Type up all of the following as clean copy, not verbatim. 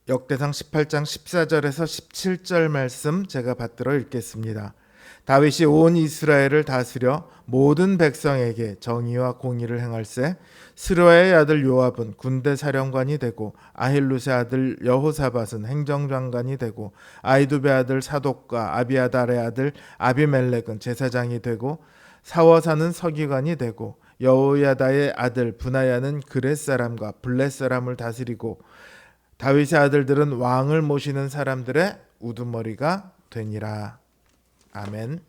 역대상 18장 14절에서 17절 말씀 제가 받들어 읽겠습니다. 다윗이 온 이스라엘을 다스려 모든 백성에게 정의와 공의를 행할세. 스루야의 아들 요압은 군대 사령관이 되고 아힐루의 아들 여호사밧은 행정장관이 되고 아이두베 아들 사독과 아비아달의 아들 아비멜렉은 제사장이 되고 사워사는 서기관이 되고 여호야다의 아들 브나야는 그렛 사람과 블렛 사람을 다스리고 다윗의 아들들은 왕을 모시는 사람들의 우두머리가 되니라. 아멘.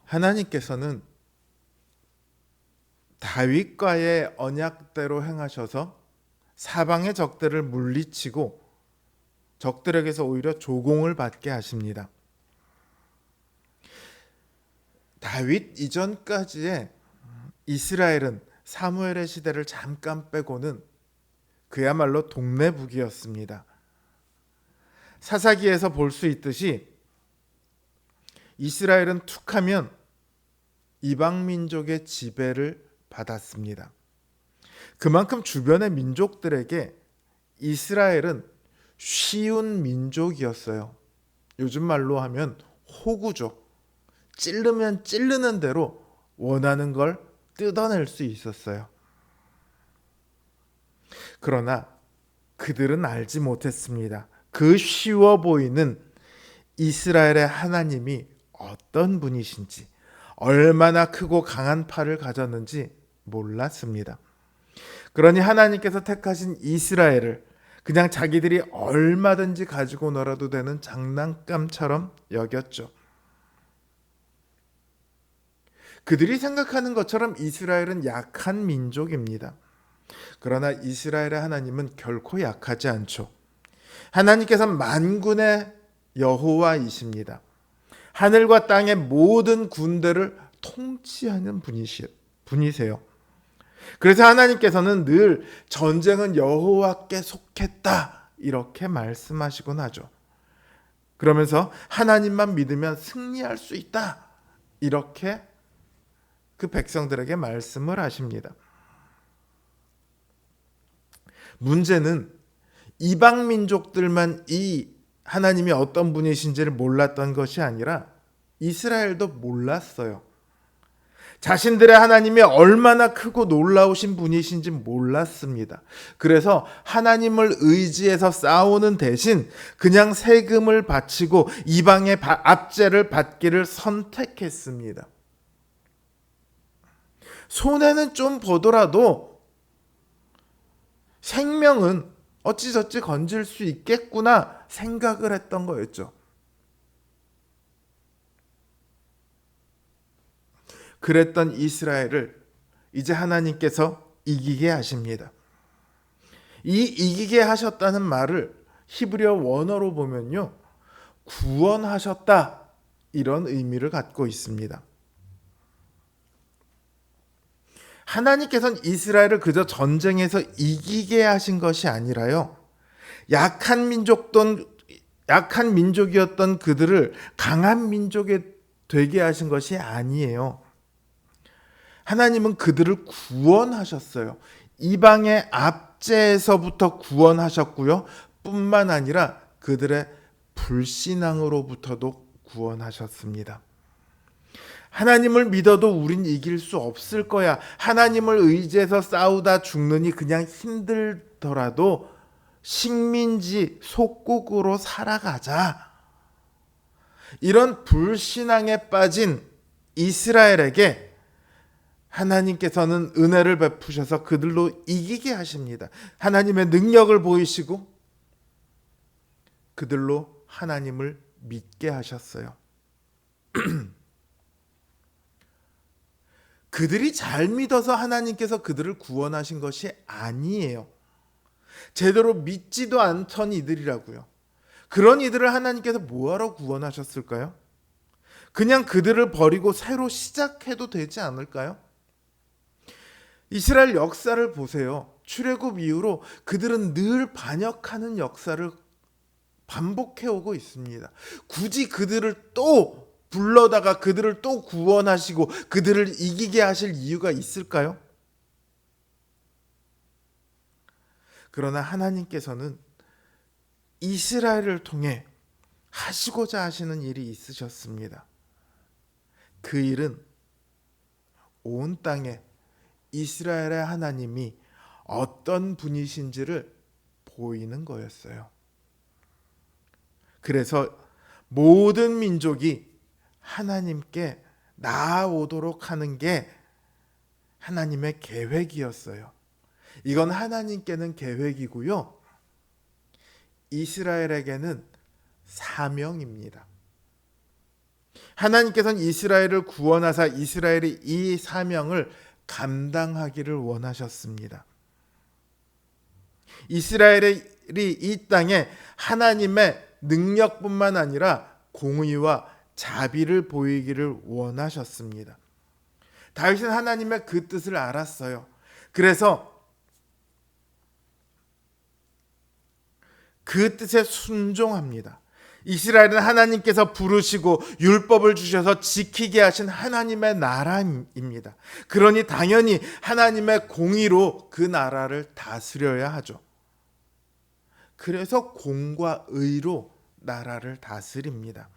하나님께서는 다윗과의 언약대로 행하셔서 사방의 적들을 물리치고 적들에게서 오히려 조공을 받게 하십니다. 다윗 이전까지의 이스라엘은 사무엘의 시대를 잠깐 빼고는 그야말로 동네북이었습니다. 사사기에서 볼 수 있듯이 이스라엘은 툭하면 이방 민족의 지배를 받았습니다. 그만큼 주변의 민족들에게 이스라엘은 쉬운 민족이었어요. 요즘 말로 하면 호구죠. 찌르면 찌르는 대로 원하는 걸 뜯어낼 수 있었어요. 그러나 그들은 알지 못했습니다. 그 쉬워 보이는 이스라엘의 하나님이 어떤 분이신지, 얼마나 크고 강한 팔을 가졌는지 몰랐습니다. 그러니 하나님께서 택하신 이스라엘을 그냥 자기들이 얼마든지 가지고 놀아도 되는 장난감처럼 여겼죠. 그들이 생각하는 것처럼 이스라엘은 약한 민족입니다. 그러나 이스라엘의 하나님은 결코 약하지 않죠. 하나님께서는 만군의 여호와이십니다. 하늘과 땅의 모든 군대를 통치하는 분이세요. 그래서 하나님께서는 늘 전쟁은 여호와께 속했다 이렇게 말씀하시곤 하죠. 그러면서 하나님만 믿으면 승리할 수 있다 이렇게 그 백성들에게 말씀을 하십니다. 문제는 이방 민족들만 이 하나님이 어떤 분이신지를 몰랐던 것이 아니라 이스라엘도 몰랐어요. 자신들의 하나님이 얼마나 크고 놀라우신 분이신지 몰랐습니다. 그래서 하나님을 의지해서 싸우는 대신 그냥 세금을 바치고 이방의 압제를 받기를 선택했습니다. 손해는 좀 보더라도 생명은 어찌저찌 건질 수 있겠구나 생각을 했던 거였죠. 그랬던 이스라엘을 이제 하나님께서 이기게 하십니다. 이 이기게 하셨다는 말을 히브리어 원어로 보면요, 구원하셨다 이런 의미를 갖고 있습니다. 하나님께서는 이스라엘을 그저 전쟁에서 이기게 하신 것이 아니라요, 약한 민족이었던 그들을 강한 민족이 되게 하신 것이 아니에요. 하나님은 그들을 구원하셨어요. 이방의 압제에서부터 구원하셨고요, 뿐만 아니라 그들의 불신앙으로부터도 구원하셨습니다. 하나님을 믿어도 우린 이길 수 없을 거야. 하나님을 의지해서 싸우다 죽느니 그냥 힘들더라도 식민지 속국으로 살아가자. 이런 불신앙에 빠진 이스라엘에게 하나님께서는 은혜를 베푸셔서 그들로 이기게 하십니다. 하나님의 능력을 보이시고 그들로 하나님을 믿게 하셨어요. 그들이 잘 믿어서 하나님께서 그들을 구원하신 것이 아니에요. 제대로 믿지도 않던 이들이라고요. 그런 이들을 하나님께서 뭐하러 구원하셨을까요? 그냥 그들을 버리고 새로 시작해도 되지 않을까요? 이스라엘 역사를 보세요. 출애굽 이후로 그들은 늘 반역하는 역사를 반복해오고 있습니다. 굳이 그들을 또 불러다가 그들을 또 구원하시고 그들을 이기게 하실 이유가 있을까요? 그러나 하나님께서는 이스라엘을 통해 하시고자 하시는 일이 있으셨습니다. 그 일은 온 땅에 이스라엘의 하나님이 어떤 분이신지를 보이는 거였어요. 그래서 모든 민족이 하나님께 나아오도록 하는 게 하나님의 계획이었어요. 이건 하나님께는 계획이고요, 이스라엘에게는 사명입니다. 하나님께서는 이스라엘을 구원하사 이스라엘이 이 사명을 감당하기를 원하셨습니다. 이스라엘이 이 땅에 하나님의 능력뿐만 아니라 공의와 자비를 보이기를 원하셨습니다. 다윗은 하나님의 그 뜻을 알았어요. 그래서 그 뜻에 순종합니다. 이스라엘은 하나님께서 부르시고 율법을 주셔서 지키게 하신 하나님의 나라입니다. 그러니 당연히 하나님의 공의로 그 나라를 다스려야 하죠. 그래서 공과 의로 나라를 다스립니다.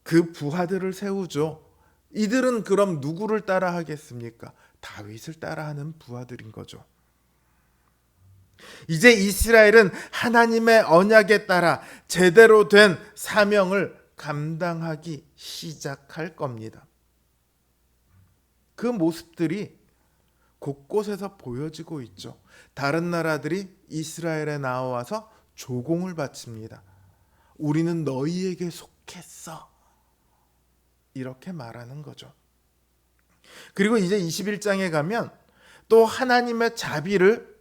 그 부하들을 세우죠. 이들은 그럼 누구를 따라 하겠습니까? 다윗을 따라하는 부하들인 거죠. 이제 이스라엘은 하나님의 언약에 따라 제대로 된 사명을 감당하기 시작할 겁니다. 그 모습들이 곳곳에서 보여지고 있죠. 다른 나라들이 이스라엘에 나와서 조공을 바칩니다. 우리는 너희에게 속했어, 이렇게 말하는 거죠. 그리고 이제 21장에 가면 또 하나님의 자비를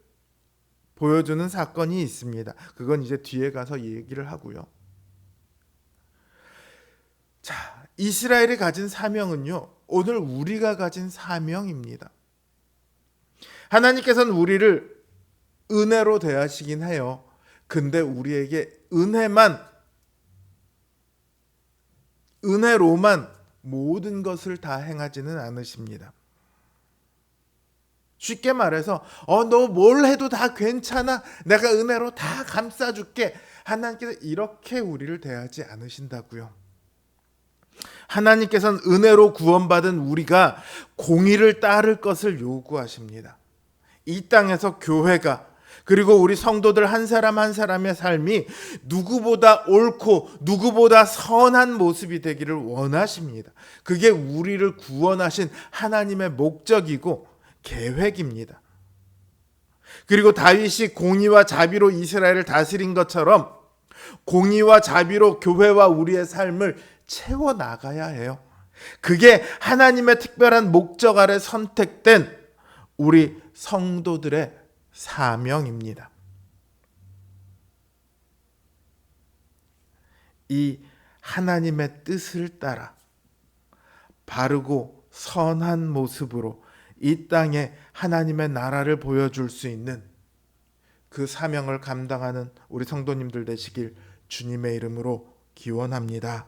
보여주는 사건이 있습니다. 그건 이제 뒤에 가서 얘기를 하고요. 자, 이스라엘이 가진 사명은요, 오늘 우리가 가진 사명입니다. 하나님께서는 우리를 은혜로 대하시긴 해요. 근데 우리에게 은혜로만 모든 것을 다 행하지는 않으십니다. 쉽게 말해서 너 뭘 해도 다 괜찮아, 내가 은혜로 다 감싸줄게, 하나님께서 이렇게 우리를 대하지 않으신다고요. 하나님께서는 은혜로 구원받은 우리가 공의를 따를 것을 요구하십니다. 이 땅에서 교회가, 그리고 우리 성도들 한 사람 한 사람의 삶이 누구보다 옳고 누구보다 선한 모습이 되기를 원하십니다. 그게 우리를 구원하신 하나님의 목적이고 계획입니다. 그리고 다윗이 공의와 자비로 이스라엘을 다스린 것처럼 공의와 자비로 교회와 우리의 삶을 채워나가야 해요. 그게 하나님의 특별한 목적 아래 선택된 우리 성도들의 사명입니다. 이 하나님의 뜻을 따라 바르고 선한 모습으로 이 땅에 하나님의 나라를 보여줄 수 있는 그 사명을 감당하는 우리 성도님들 되시길 주님의 이름으로 기원합니다.